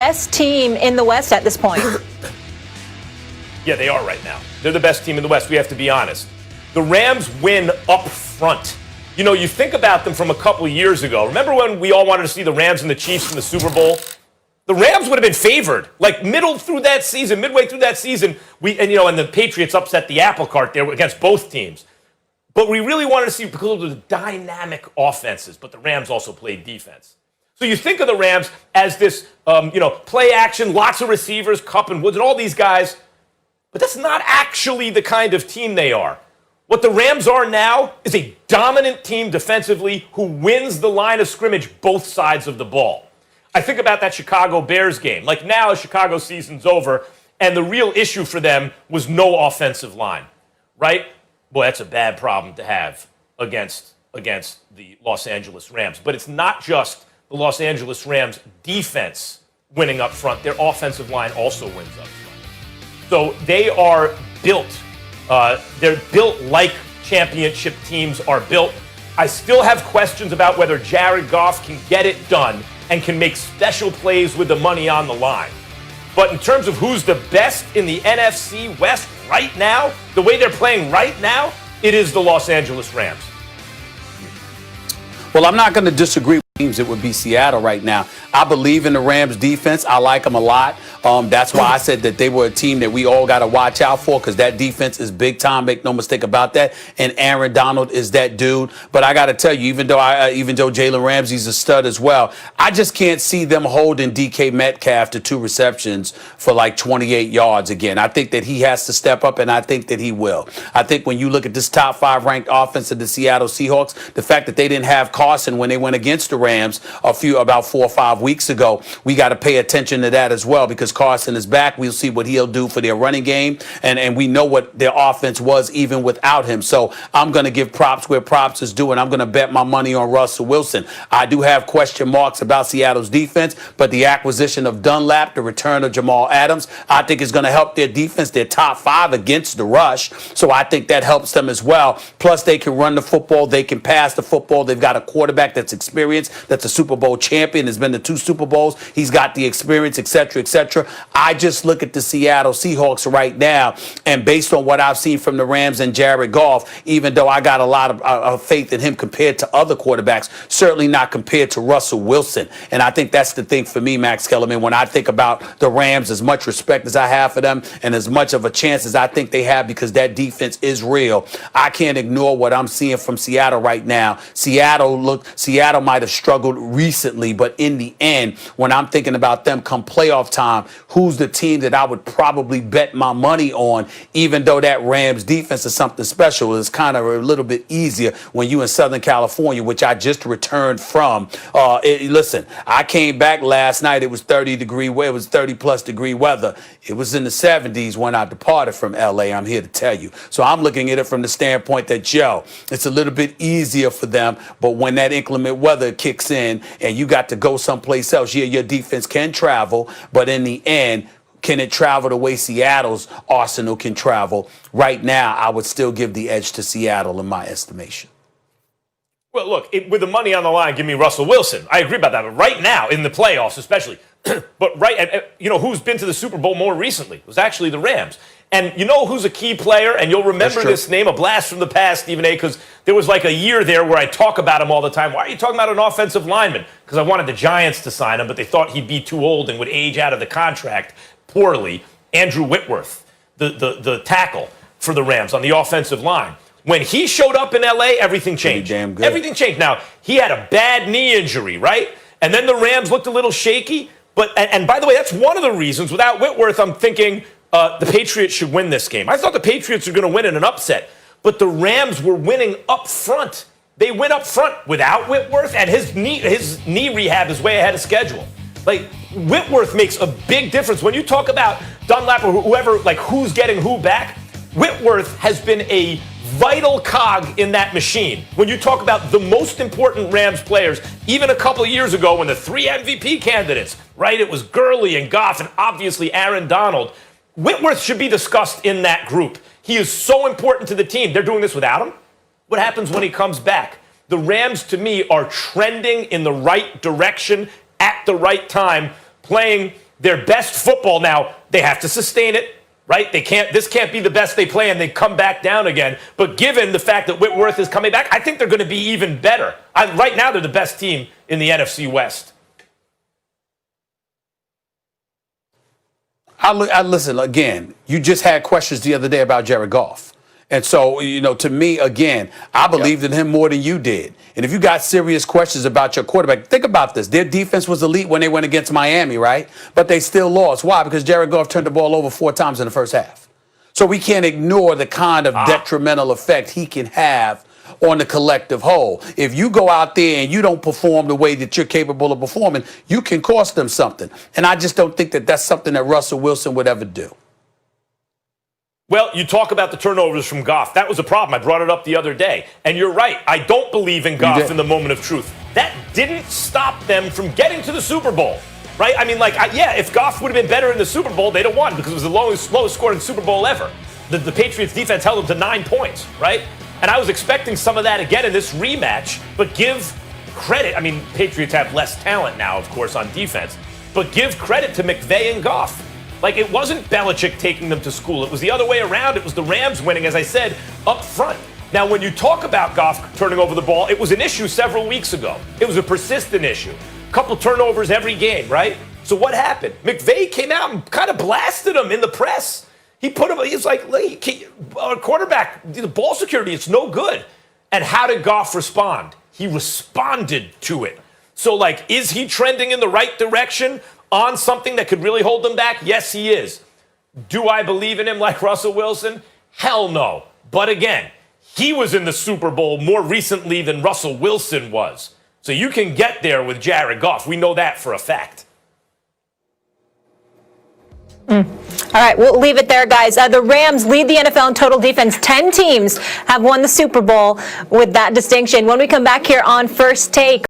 best team in the West at this point. Yeah, they are right now. They're the best team in the West. We have to be honest. The Rams win up front. You know, you think about them from a couple of years ago. Remember when we all wanted to see the Rams and the Chiefs in the Super Bowl? The Rams would have been favored. Like midway through that season, and the Patriots upset the apple cart there against both teams. But we really wanted to see because of the dynamic offenses, but the Rams also played defense. So you think of the Rams as this, play action, lots of receivers, Kupp and Woods and all these guys, but that's not actually the kind of team they are. What the Rams are now is a dominant team defensively who wins the line of scrimmage both sides of the ball. I think about that Chicago Bears game. Like now, Chicago season's over, and the real issue for them was no offensive line, right? Boy, that's a bad problem to have against the Los Angeles Rams. But it's not just the Los Angeles Rams defense winning up front. Their offensive line also wins up front. So they are built. They're built like championship teams are built. I still have questions about whether Jared Goff can get it done and can make special plays with the money on the line. But in terms of who's the best in the NFC West right now, the way they're playing right now, it is the Los Angeles Rams. Well, I'm not going to disagree with teams. It would be Seattle right now. I believe in the Rams defense. I like them a lot. That's why I said that they were a team that we all got to watch out for, because that defense is big time. Make no mistake about that. And Aaron Donald is that dude. But I got to tell you, even though Jalen Ramsey's a stud as well, I just can't see them holding DK Metcalf to 2 receptions for like 28 yards again. I think that he has to step up, and I think that he will. I think when you look at this top 5 ranked offense of the Seattle Seahawks, the fact that they didn't have Carson when they went against the Rams about 4 or 5 weeks ago, we got to pay attention to that as well, because Carson is back. We'll see what he'll do for their running game, and we know what their offense was even without him. So I'm going to give props where props is due, and I'm going to bet my money on Russell Wilson. I do have question marks about Seattle's defense, but the acquisition of Dunlap, the return of Jamal Adams, I think is going to help their defense. They're top 5 against the rush, so I think that helps them as well. Plus, they can run the football. They can pass the football. They've got a quarterback that's experienced, that's a Super Bowl champion, has been to 2 Super Bowls. He's got the experience, et cetera, et cetera. I just look at the Seattle Seahawks right now, and based on what I've seen from the Rams and Jared Goff, even though I got a lot of faith in him compared to other quarterbacks, certainly not compared to Russell Wilson. And I think that's the thing for me, Max Kellerman, when I think about the Rams, as much respect as I have for them and as much of a chance as I think they have, because that defense is real, I can't ignore what I'm seeing from Seattle right now. Seattle might have struggled recently, but in the end, when I'm thinking about them come playoff time, who's the team that I would probably bet my money on, even though that Rams defense is something special? It's kind of a little bit easier when you in Southern California, which I just returned from. Listen, I came back last night. It was 30 plus degree weather. It was in the 70s when I departed from LA. I'm here to tell you. So I'm looking at it from the standpoint that, it's a little bit easier for them. But when that inclement weather kicks in and you got to go someplace else, your defense can travel, but in the end, can it travel the way Seattle's arsenal can travel? Right now, I would still give the edge to Seattle in my estimation. Well, look, with the money on the line, give me Russell Wilson. I agree about that. But right now, in the playoffs especially, who's been to the Super Bowl more recently? It was actually the Rams. And you know who's a key player? And you'll remember this name, a blast from the past, Stephen A., because there was like a year there where I talk about him all the time. Why are you talking about an offensive lineman? Because I wanted the Giants to sign him, but they thought he'd be too old and would age out of the contract poorly. Andrew Whitworth, the tackle for the Rams on the offensive line. When he showed up in L.A., everything changed. Damn good. Everything changed. Now, he had a bad knee injury, right? And then the Rams looked a little shaky. And by the way, that's one of the reasons. Without Whitworth, I'm thinking the Patriots should win this game. I thought the Patriots were going to win in an upset. But the Rams were winning up front. They went up front without Whitworth, and his knee rehab is way ahead of schedule. Like, Whitworth makes a big difference. When you talk about Dunlap or whoever, like who's getting who back, Whitworth has been a vital cog in that machine. When you talk about the most important Rams players, even a couple of years ago when the 3 MVP candidates, right, it was Gurley and Goff and obviously Aaron Donald, Whitworth should be discussed in that group. He is so important to the team. They're doing this without him. What happens when he comes back? The Rams, to me, are trending in the right direction at the right time, playing their best football. Now, they have to sustain it, right? This can't be the best they play and they come back down again. But given the fact that Whitworth is coming back, I think they're going to be even better. Right now, they're the best team in the NFC West. I listen, again, you just had questions the other day about Jared Goff. And so, to me, again, I believed in him more than you did. And if you got serious questions about your quarterback, think about this. Their defense was elite when they went against Miami, right? But they still lost. Why? Because Jared Goff turned the ball over 4 times in the first half. So we can't ignore the kind of detrimental effect he can have on the collective whole. If you go out there and you don't perform the way that you're capable of performing, you can cost them something. And I just don't think that that's something that Russell Wilson would ever do. Well, you talk about the turnovers from Goff. That was a problem. I brought it up the other day. And you're right. I don't believe in Goff in the moment of truth. That didn't stop them from getting to the Super Bowl, right? I mean, if Goff would have been better in the Super Bowl, they'd have won because it was the lowest scoring Super Bowl ever. The Patriots defense held them to 9 points, right? And I was expecting some of that again in this rematch, but give credit. I mean, Patriots have less talent now, of course, on defense, but give credit to McVay and Goff. It wasn't Belichick taking them to school. It was the other way around. It was the Rams winning, as I said, up front. Now, when you talk about Goff turning over the ball, it was an issue several weeks ago. It was a persistent issue. A couple turnovers every game, right? So what happened? McVay came out and kind of blasted him in the press. He was like, quarterback, the ball security, it's no good. And how did Goff respond? He responded to it. So, is he trending in the right direction on something that could really hold them back? Yes, he is. Do I believe in him like Russell Wilson? Hell no. But again, he was in the Super Bowl more recently than Russell Wilson was. So you can get there with Jared Goff. We know that for a fact. All right, we'll leave it there, guys. The Rams lead the NFL in total defense. 10 teams have won the Super Bowl with that distinction. When we come back here on First Take,